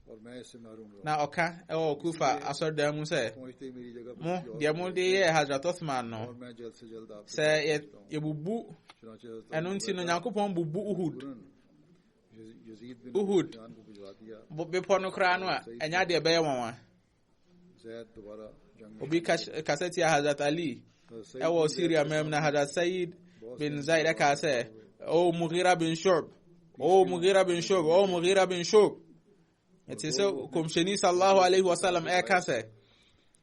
[SPEAKER 1] और मैं इससे महरूम रहूं
[SPEAKER 2] na oka ewo kufa asordam mu se
[SPEAKER 1] पहुंचते ही मेरी जगह
[SPEAKER 2] mo de mo de ye Hazrat Osman no
[SPEAKER 1] और मैं जल्द से जल्द आप
[SPEAKER 2] se ye bubu
[SPEAKER 1] चुनाचे हज़रत
[SPEAKER 2] enu nti no Yakobon bubu Uhud
[SPEAKER 1] Yazid bin
[SPEAKER 2] Uhud
[SPEAKER 1] जान को भिजवा दिया
[SPEAKER 2] be pono kra no a enya de be ye won
[SPEAKER 1] Zaid दोबारा जंग में
[SPEAKER 2] obi kaseti Hazrat Ali ewo Syria mem na Hazrat Said bin Zaid aka say o Mughira bin Shub o Mughira bin Shub o Mughira bin Shub it is so komsheni sallallahu alaihi wasallam aka say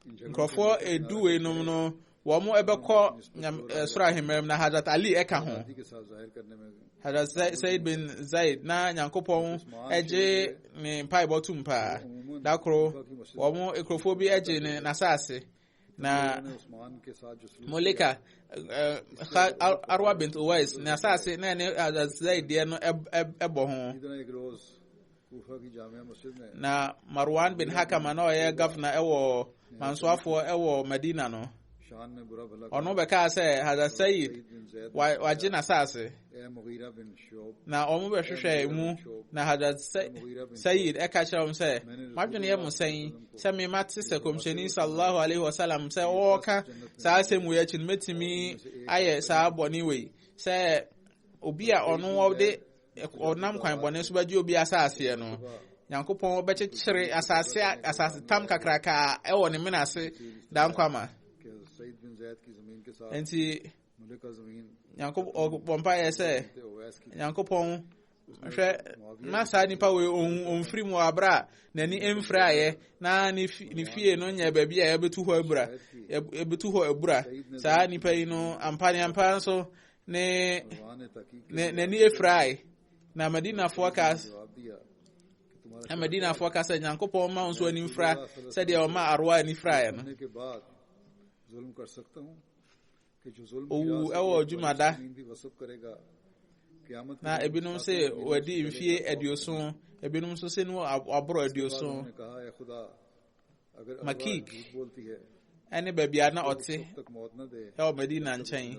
[SPEAKER 2] nkrofo eduwe no no wo mo ebekọ sura himem na Hazrat Ali eka ho
[SPEAKER 1] के साथ जाहिर करने में
[SPEAKER 2] Hazrat Said bin Zaid na nyankopon eje ne pai botum pa dakro wo mo ekrofo bi eje ne nasase na
[SPEAKER 1] Usman के साथ जो सलूक
[SPEAKER 2] Moleka Arwa bint Uwais na asase na ne Zaid de no ebo ho
[SPEAKER 1] इधर एक रोज कूफा की जामिया मस्जिद में
[SPEAKER 2] na Marwan bin Hakam na ye governor ewo mansoafo ewo Medina no
[SPEAKER 1] शान में बुरा भला
[SPEAKER 2] ono be ka say Hazrat Said
[SPEAKER 1] bin Zaid
[SPEAKER 2] wa jina asase
[SPEAKER 1] ए मुगीरा बिन शोब
[SPEAKER 2] na omo be hwehwe mu na Hazrat Said e ka kira say madwene ye musan say me mate se komsheni sallallahu alaihi wasallam say o ka sa asemu ye chin metimi aye sa aboni we say obi a ono wo de onam kwan bone so baji obi asase no Yankopon be kyekere asase tam kakraka e wo ne menase dan kwama
[SPEAKER 1] के सईद बिन जैद की जमीन के साथ
[SPEAKER 2] enti
[SPEAKER 1] मुल्का जमीन
[SPEAKER 2] Yankopon pa ye say
[SPEAKER 1] ते ओवैस की
[SPEAKER 2] Yankopon hwɛ masa nipa we onfiri mu abra nani emfra ye na ni fie no nya ba bia ebetu ho abura ebetu ho abura saa nipa yi no ampa so ne
[SPEAKER 1] ने तहकीक
[SPEAKER 2] nani efrai na Medina forecast
[SPEAKER 1] जवाब दिया कि तुम्हारा
[SPEAKER 2] na Medina forecast Yankopon ma nso ani mfra sɛ de o ma arwa ani fra ye no
[SPEAKER 1] होने के बाद जुल्म कर सकता हूँ
[SPEAKER 2] owu ewo jumada na ebinom se wadi mfie adioso ebinom so se no abro adioso makik ene babia na ote ewo Medina nchen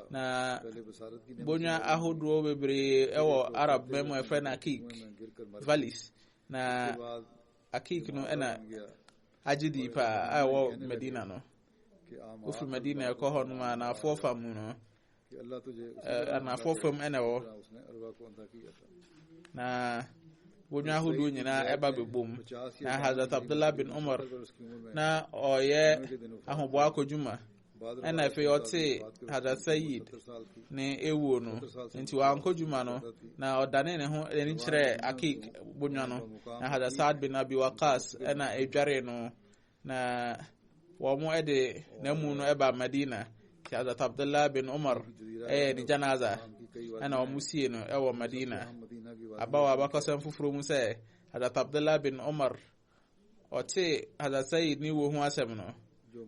[SPEAKER 2] na bonya ahodo bebre ewo Arab memo efe na Akik valleys na Akik no ena agidi pa ewo Medina no ofi Medina ko ho no na afofam no na afofam ena wo na bonya ahodo nyina eba bebom na Hazrat Abdullah bin Umar na oye ahobo akojuma ena efe yote Hazrat Sayyid ne ewu no nti wa ankojuma no na odane ne ho eni kire Akik bonya no na Hazrat Saad bin Abi Waqas ena edware no na womo ede na mu no eba Medina Hazrat Abdullah bin Umar ni janaza ena omusie no ewo Medina abawa abakosem fufuro mu se Hazrat Abdullah bin Umar ote Hazrat Sayyid ni wo hu asem no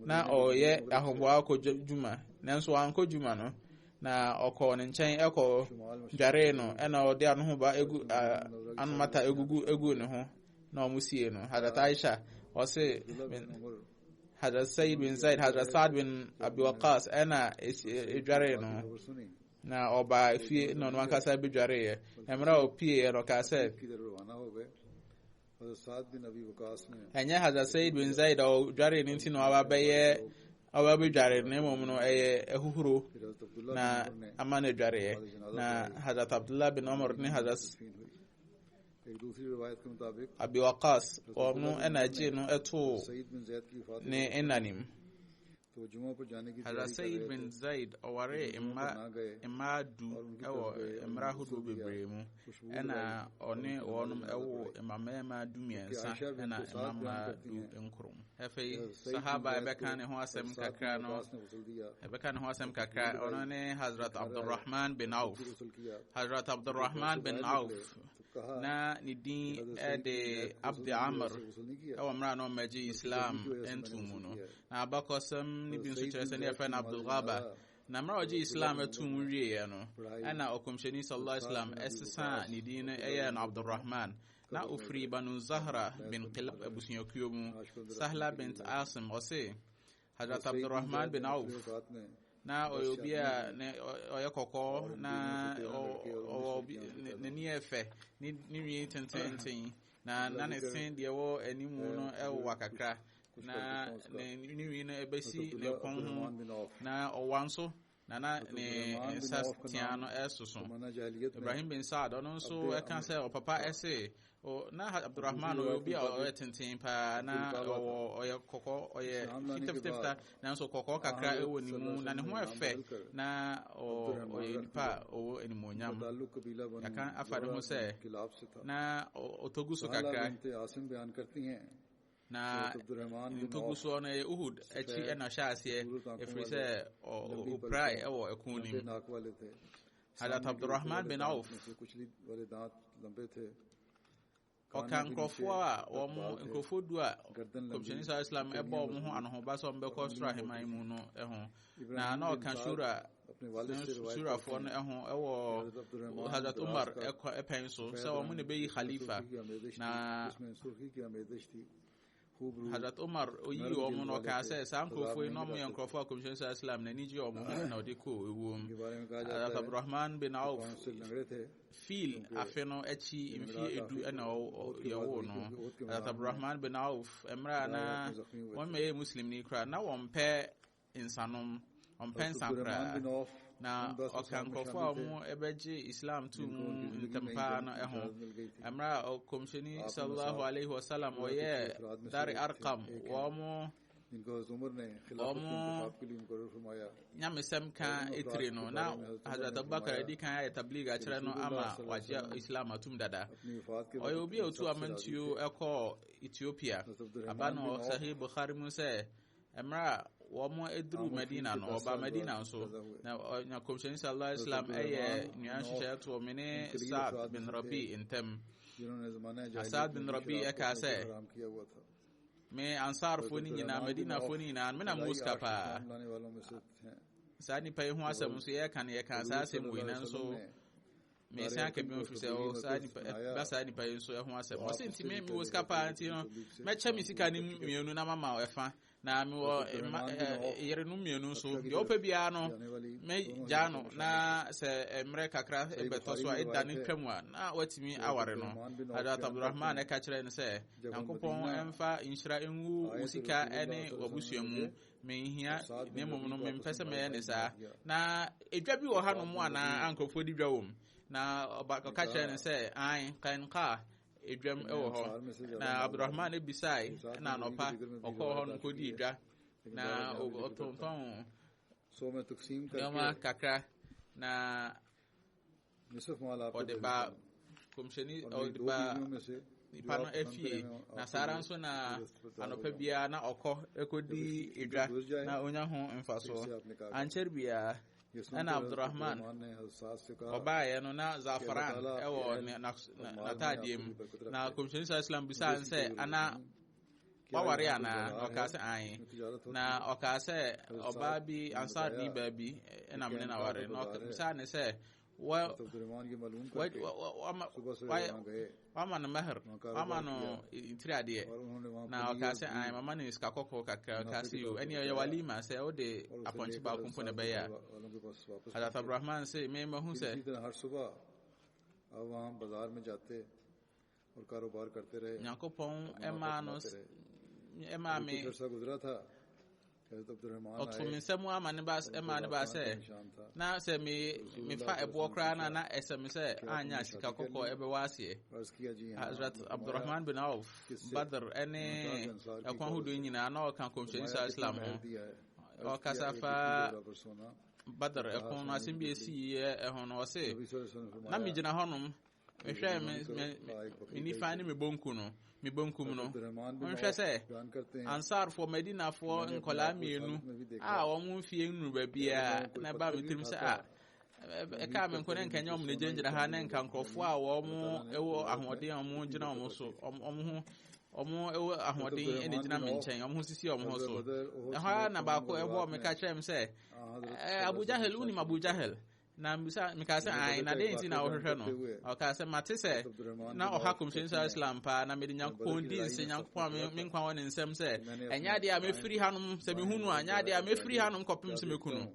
[SPEAKER 2] na oye ahombo akojuma nanso ankojuma no na okọ ne nchen ekọ dware no ena ode anu ho ba egu anumata egu ne ho na omusie no Hazrat Aisha ose Hazrat Sayyid bin Zaid Hazrat Saad bin Abi Waqas ena edware no na oba fie no no ankasa be dware emra opie ro ka se enya Hazrat Sayyid bin Zaid o dware ni ntino aba be dware ne mom no ehuhuro na amane dware na Hazrat Abdullah bin Umar ni Hazrat Abi Waqas o no enaje no eto ne enanim Hazrat Sayyid bin Zaid aware imma du ewo imra hudu bebre mu ena one wonum ewo imama du miensa ena imama du enkurum efe sahaba ebeka ne ho asem kakra no ebeka ne ho asem kakra ono ne Hazrat Abdurrahman bin Auf Hazrat Abdurrahman bin Auf na nidin ede Abd Amr ewo mra no meji Islam entumu no na abakosem ni bin so chere se ne fa na Abdul Ghaba na mra oji Islam etumu wiye no ana okomsheni sallallahu alaihi wasallam esesa nidin na Abdurrahman na ufri banu Zahra bin Qilab Abu Sunyakumu Sahla bint Asim ose Hazrat Abdurrahman bin Auf na oyobia ne oyekoko na ne ni efe ni wi tenten na ne sen de wo animu no ewo kakra na ne wi no ebesi ne kon na owanso na ne sastiano esoso Ibrahim bin Saad ono so e kan se o papa ese o na Abdurrahman oyobia o tenten pa na oye koko oye fitafta na so koko kakra ewo ni mu na ne ho efe na oye pa o enimonyam yakan afade ho se na otoguso kakra na toguso na Uhud echi ena shaase efrise o prai ewo ekunim Hazrat Abdurrahman bin Auf okan krofo a omo nkrofo du a komsheni sa Islam ebo omo ho anohoba so mbekọ sura heman mu no eho na okan sura fo no eho ewo Hazrat Umar epen so omo ne be khalifa na Hazrat Umar oyi omo no ka se san krofo no mo nkrofo komsheni sa Islam na niji omo na odiko ewum Hazrat Abdurrahman bin Auf fil afeno echi imfi edu ena yawo no Hazrat Abdurrahman bin Auf emra na won me muslim ni kra na won pe insanom on pen sankra na okankofo mu ebeji Islam tu mu ntampa na eho emra komsheni sallallahu alaihi wasallam oye dari Arqam wa mu nyamesem ka etire no na Hazrat Abubakar di kan ya tabliga kire no ama waje Islam atum dada oyo bi otu amantuo eko Ethiopia abano Sahih Bukhari mu se emra wo mo edru Medina no oba Medina so na komsheni sallallahu alaihi wasallam eye nyan hye to mene Sa'd bin Rabi intem Sa'd bin Rabi aka se me ansar fo ni nyina Medina fo ni nyina me na muska pa sa ni pa hu asem so ye kan sa asem wo ina nso me se aka bi ofise o sa ni ba sa ni pa so hu asem o senti me muska pa nti no me cha mi sika ni mienu na mama efa na me wo yere no mienu so de opa bia no me ja no na se emre kakra ebeto so ida ni twam a na watimi aware no Hazrat Abdurrahman e ka kire ne se yankopon emfa inshira enwu usika ene wabusuamu me hia ne mom no me mpese me ne sa na edwa bi wo ha no mo ana ankofo di dwa wom na ba ka kire ne se ai kan ka edwam ewo ho na Abdurrahman e bisai na nopa okọ ho no ko di edwa na otonton
[SPEAKER 1] so me taksim
[SPEAKER 2] karke kakra na
[SPEAKER 1] nisf mal aap
[SPEAKER 2] odeba komsheni odeba ipano efie na sara nso na anopa bia na okọ ekodi edwa na onya ho mfaso ancher bia ana Abdurrahman obaye no na zafaran ewo na tadiem na komsheni Islam bisa nse ana wawari ana okase ai na okase oba bi ansar ni babi ena mene na ware no bisa ne se wa man mahar amano itriade na okase ai mama ni ska kokko kakra okase yo eni ya walima se o de aponchi ba kumpo ne beya Hazrat Abdurrahman se me mahu se
[SPEAKER 1] har subah ab waham bazar mein jate और कारोबार करते रहे
[SPEAKER 2] yakopon emano emame
[SPEAKER 1] गुजरा था हज़रत Abdurrahman
[SPEAKER 2] otuminsemu amane ba se na se me fa ebo kra na esem se anya sika kokko ebe wasie Hazrat Abdurrahman bin Auf Badr ene akwan hudu nyina na okan komsheni Islam ho o kasafa Badr ekon asimbi esi hono se na mi gina honum mehwe me ni fani me bonku no mehwe se ansar for Medina for nkola mienu a wo mu fie nuru ba bia na ba metrim se a e ka me nkone nkanya om ne gengira ha na nka nkrofo a wo mu ewo ahoden om gina om so omo ewo ahoden ene gina me nchen om sisi om ho so ha na ba ko ebo me ka kyerem se Abu Jahel uni Abu Jahel na mbisa mikase ai na de nti na ohwehwe no okase matese na ohakum shin Islam pa na medi nyankopon di nse nyankopon me nkwa won nsem se enya de a mefiri hanum se me hunu anya de a mefiri hanum kopim se mekunu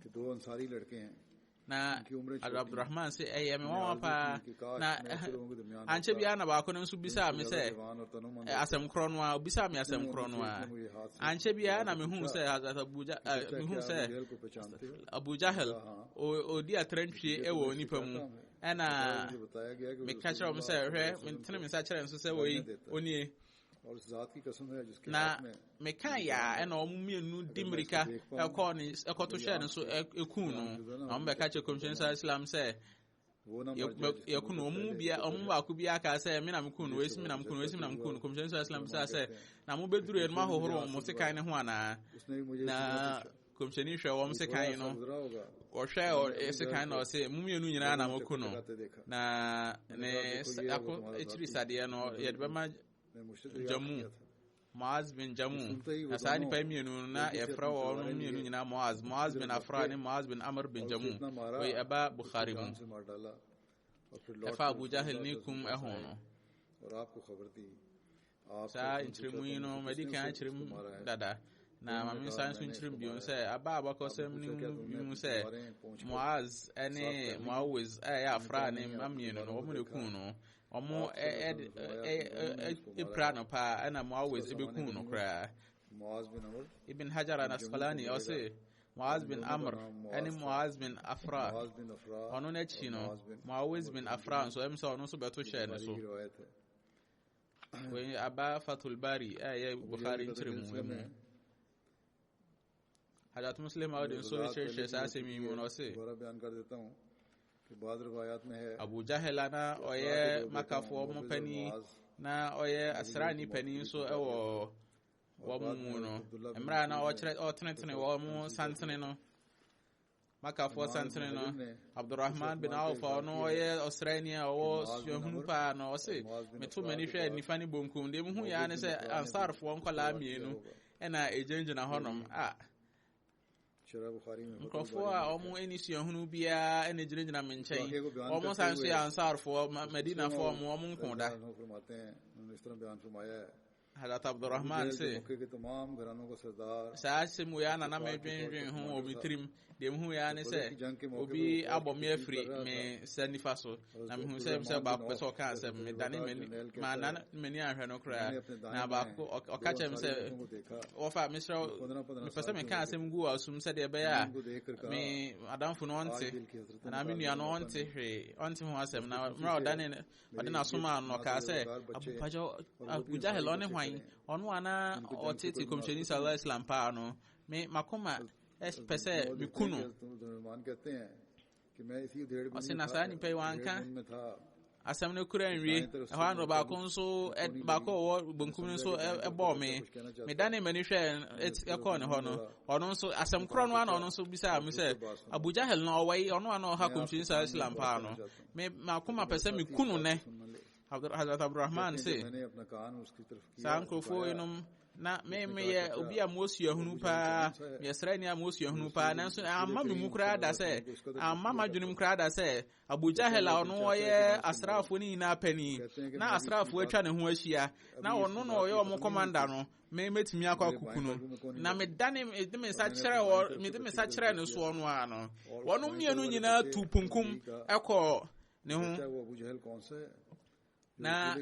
[SPEAKER 1] ke do ansari ladke hain
[SPEAKER 2] na Abdurrahman se me won pa na anche bia na ba ko nsu bisa me se asem krono a bisa me asem krono a anche bia na me hu se Hazrat me hu se Abu Jahal o di atrentwie ewo nipa mu na me kachira me se hwe me tene me sa kire nso se wo yi oni
[SPEAKER 1] और इस जात की कसम है जिसके
[SPEAKER 2] na meka ya na omumienu dimrika ekoni ekoto share nso ekun no na mbeka che komsheni Islam se yakunu omu bia omu ba ku bia ka se me na mkun wesi me na mkun komsheni Islam se na mu beduru en ma hohoro mu se kan ne ho ana na komsheni hwe wo mu se kan no o hwe o se kan no se mumienu nyina na mkun no na ne ako echiri sade no yedbe ma Jamu Muaz bin Jamu asani pa mienu na efra wo no mienu nyina Muaz bin Afra ni Muaz bin Amr bin Jamu we aba Bukhari mu efa Abu Jahil ni kum ehono
[SPEAKER 1] और आपको खबर दी
[SPEAKER 2] sa intrimuino medika intrim dada na mamin san sun intrim bion se aba abakosem ni mu se Muaz ene Muawiz ya Afra ni amienu no mo ne kun no omo prano pa ana Muawiz ibekun no kra
[SPEAKER 1] Muaz bin Amr
[SPEAKER 2] Ibn Hajar al-Asqalani ose Muaz bin Amr ani Muaz bin Afra ono ne chino Muawiz bin Afra so emsa ono so beto share ne so we aba Fathul Bari ya Bukhari intrimu Hazrat Muslim awdin so che sa semi mo no se
[SPEAKER 1] दोबारा बयान कर देता हूं कि बाद रिवायत में है
[SPEAKER 2] Abu Jahil ana oye makafo mo pani na oye asrani pani so ewo wo mu no emra na o kire o tenetene wo mu santene no makafoɔ santene no Abdurrahman bin Auf no ɔyɛ ɔsrani a ɔwɔ suahunu paa no ɔse meto m'ani hwɛ nifa ne bonkum de muhu ya ne sɛ ansarfoɔ nkɔlaa mmienu ɛna ɛgyinagyina hɔnom a nkurɔfoɔ a ɔmo ani suahunu biara ɛna gyinagyina me nkyɛn ɔmo san so yɛ ansarfoɔ madinafoɔ ɔmo nko da Hazrat Abdurrahman se saa asɛm wei ana na medwendwen ho wɔ me tirim deɛ mehu ya ne sɛ obi abɔ me afiri me sɛ nifa so na mehu sɛ baako pɛ sɛ ɔka asɛm medane m'ani anhwɛ no koraa na baako ɔka kyerɛ me sɛ wɔfa meserɛ mepɛ sɛ meka asɛm gu wɔ asom sɛdeɛ ɛbɛyɛ a me adamfo no ɔnte anaa me nua no ɔnte hwee ɔnte ho asɛm na mmerɛ ɔde n'asom a no ɔkaa sɛ Abu Jahel ɔne hwan ɔno ana ɔtete kɔmhyɛni sallallahu alaihi wasallam paa no me makoma pɛ sɛ meku no ɔse na saa nnipa yi wanka asɛm no kura nwie ɛhɔ ano baako ɔwɔ bonkum no nso ɛbɔɔ me medane m'ani hwɛ ɛkɔɔ ne hɔ no ɔno nso asɛm korɔ no ana ɔno nso bisaa me sɛ Abu Jahel no ɔwɔ yi ɔno ana ɔha kɔmhyɛni sallallahu alaihi wasallam paa no me makoma pɛ sɛ meku no nɛ Hazrat Abdurrahman se saa nkurɔfoɔ yinom na meyɛ obi a mosuahunu paa meyɛsrɛni a mosuahunu paa nanso amma me mu koraa da sɛ amma madwenem koraa da sɛ Abu Jahel a ɔno ɔyɛ asraafoɔ no nyinaa pani na asraafoɔ atwa ne ho ahyia na ɔno na ɔyɛ ɔmo kɔmanda no mɛtumi akɔ akuku no na mede me nsa kyerɛ ne soɔ no a no wɔno mmienu nyinaa tu punkum ɛkɔ ne ho na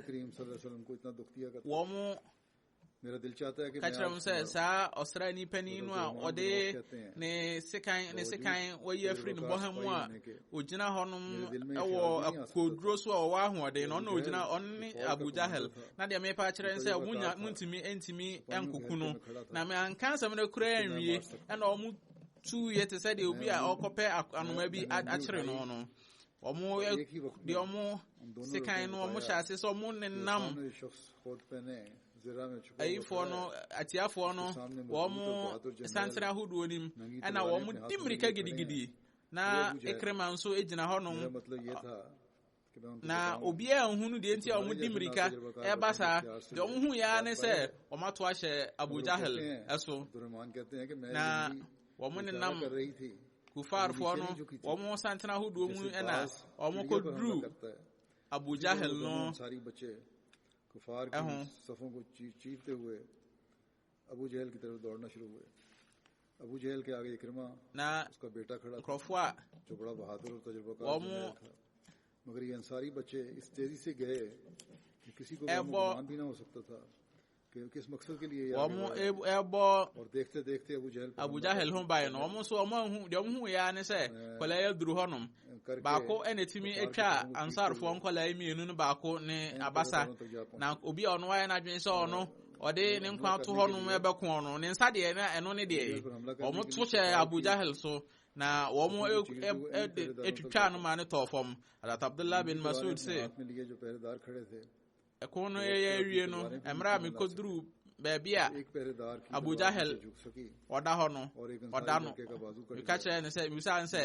[SPEAKER 2] wɔn ka kyerɛ m sɛ saa ɔsraani panin no a ɔde ne sekan wɔyi afiri ne bɔha mu a ɔgyina hɔnom ɛwɔ akoduro so a ɔwɔ ahoɔden na ɔno ɔne Abu Jahel na deɛ mepa kyerɛ sɛ ntumi nkuku no na anka asɛm no koraa nwie ɛna ɔmo tuyɛ te sɛ deɛ obi a ɔkɔpɛ anoma bi akyere no no ɔmo deɛ ɔmo sekan no ɔmo hyɛ ase sɛ ɔmo nenam ayifoɔ no atiafoɔ no wɔmo santena ahodoɔ nim ɛna wɔmo di mmirika gidigidi na Ikrima nso gyina hɔnom na obiara nhunu deɛ nti a wɔmo di mmirika ɛba saa deɛ ɔmo hu ya ne sɛ ɔmo ato ahyɛ Abu Jahel ɛso na wɔmo nenam kufarfoɔ no wɔmo santena ahodoɔ mu ɛna wɔmo kɔduru Abu Jahel no कुफार की सफों को चीरते हुए अबू जहल की तरफ दौड़ना शुरू हुए अबू जहल के आगे इक्रिमा उसका बेटा खड़ा था जो बड़ा बहादुर और तजुर्बाकार था मगर ये अंसारी बच्चे इस तेजी से गए कि किसी को मान भी ना हो सकता था कि किस मकसद के लिए और देखते देखते अबू जहल हो bye no omo so omo hu ya ne se kola ya duru honum baako enetimi etwa ansarfo nkola emienu no baako ne abasa na obi a ono wa na dwen se ono ode ne nkwa to honum ebeko ono ne nsa de na eno ne de omo to che Abu Jahel so na omo etwa no ma ne tofom Hazrat Abdullah bin Masud se ɛkono ɛwie no ɛmra me koduru baabi a Abu Jahel ɔda hɔ no ɔda no meka kyerɛ ne sɛ misa ne sɛ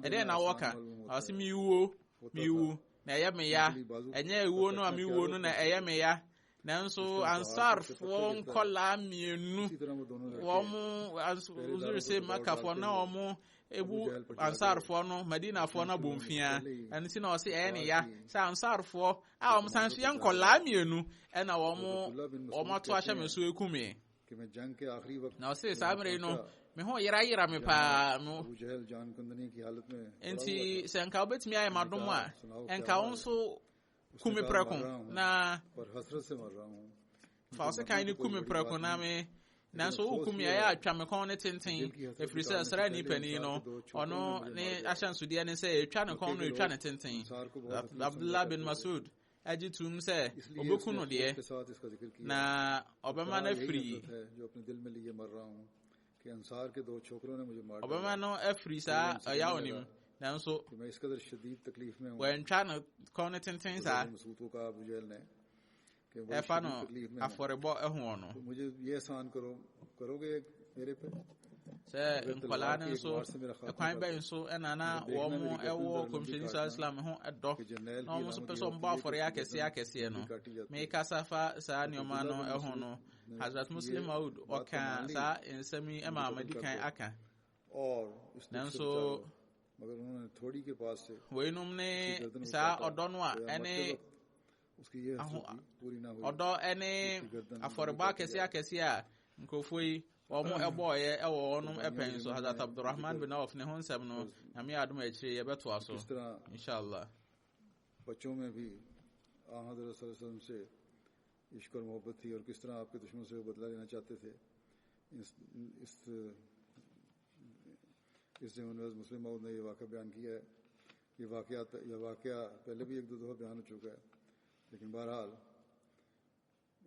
[SPEAKER 2] ɛdɛn na wɔka ɔse miwu na ɛyɛ me ya ɛnyɛ ewuo no a miwuo no na ɛyɛ me ya nanso ansarfoɔ nkɔlaa mmienu wɔn uzuri sɛ makafoɔ na wɔn ebu ansarfoɔ no madinafoɔ na bomfia ɛno ti na ɔse ɛyɛ ne ya sɛ ansarfoɔ a wɔn san so yɛ nkɔlaa mmienu ɛna wɔn ato ahyɛ me so ekumi na ɔse saa mmere no me ho yera me paa no nti sɛ nka wobɛtumi ayɛ m'adom a ɛnka wo nso kumi prɛko na fa sekan ne kumi prɛko na me nanso wo kumi ayɛ atwa me kɔn ne tenten ɛfiri sɛ sra nipani no ɔno ne ahyɛnsodeɛ ne sɛ ɛtwa ne kɔn no ɛtwa ne tenten Abdullah bin Masud agye tum sɛ ɔbɛku no deɛ na ɔbɛma no afiri ɔbɛma no afiri saa ɔyaw nim nanso wɔntwa no kɔn ne tenten saa ɛfa no afɔrebɔ ɛho no sɛ sɛ nkwalaa no nso ɛkwan bɛn so ɛna na wɔn ɛwɔ kɔmhyɛni saa islam ho ɛdɔ na wɔn nso pɛ sɛ ɔmbɔ afɔre akɛseɛ no mekasa fa saa nneɛma no ɛho no Hazrat Muslim Maud ɔka saa nsɛm yi ɛma amadi kan aka nanso wɔinom ne saa ɔdɔ no a ɛne ɔdɔ ɛne afɔrebɔ akɛseɛ a nkurɔfoɔ yi wɔn ɛbɔɔyɛ ɛwɔ wɔn ɛpɛn so Hazrat Abdurrahman bin Auf ne ho nsɛm no nyame adom akyire yɛbɛtoa so inshallah.
[SPEAKER 1] बच्चों में भी हज़रत सल्लल्लाहु अलैहि वसल्लम से इश्क और मोहब्बत थी और किस तरह आपके दुश्मन से बदला लेना चाहते थे इस जमाने में मुस्लिम मौद ने ये वाक़या बयान किया है. ये वाक़या पहले भी एक दो दफ़ा बयान हो चुका है, लेकिन बहरहाल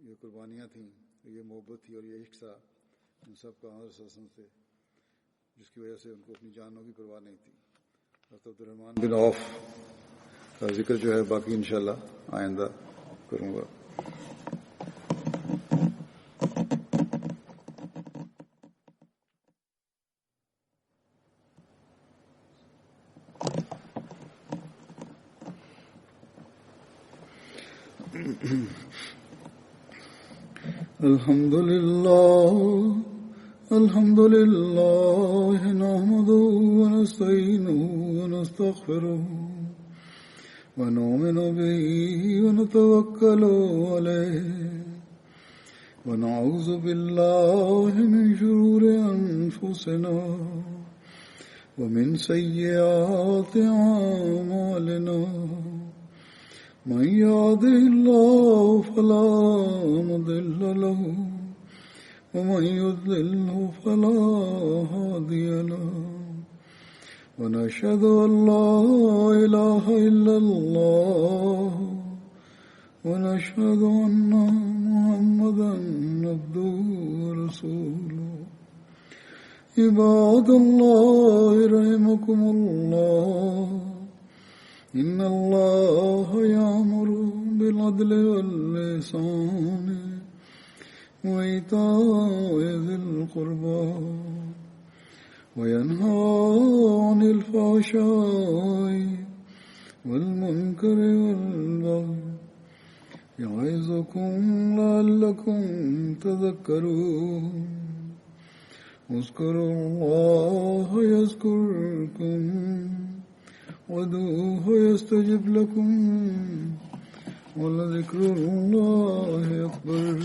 [SPEAKER 1] ये कुर्बानियाँ थीं, ये मोहब्बत थी और ये इश्क था उन सब का हज़रत सल्लल्लाहु अलैहि वसल्लम से, जिसकी वजह से उनको अपनी जानों की परवाह नहीं थी. हज़रत अब्दुर्रहमान बिन औफ का जिक्र जो है बाकी इंशाल्लाह आइंदा करूँगा. अल्हम्दुलिल्लाह नहमदुहु व नस्तईनुहु व नस्तगफिरुहु व नु'मिनु बिही व नतवक्कलु अलैहि व नऊज़ु बिल्लाहि मिन शुरूरि अनफुसिना व मिन सय्यिआति अअमालिना. من يهده الله فلا مضل له ومن يضلله فلا هادي له ونشهد أن لا إله إلا الله ونشهد أن محمدا عبده ورسوله. عباد الله رحمكم الله إن الله يأمر بالعدل والإحسان وإيتاء ذي القربى وينهى عن الفحشاء والمنكر والبغي يعظكم لعلكم تذكرون. اذكروا الله يذكركم وادعوه يستجب لكم ولذكر الله أكبر.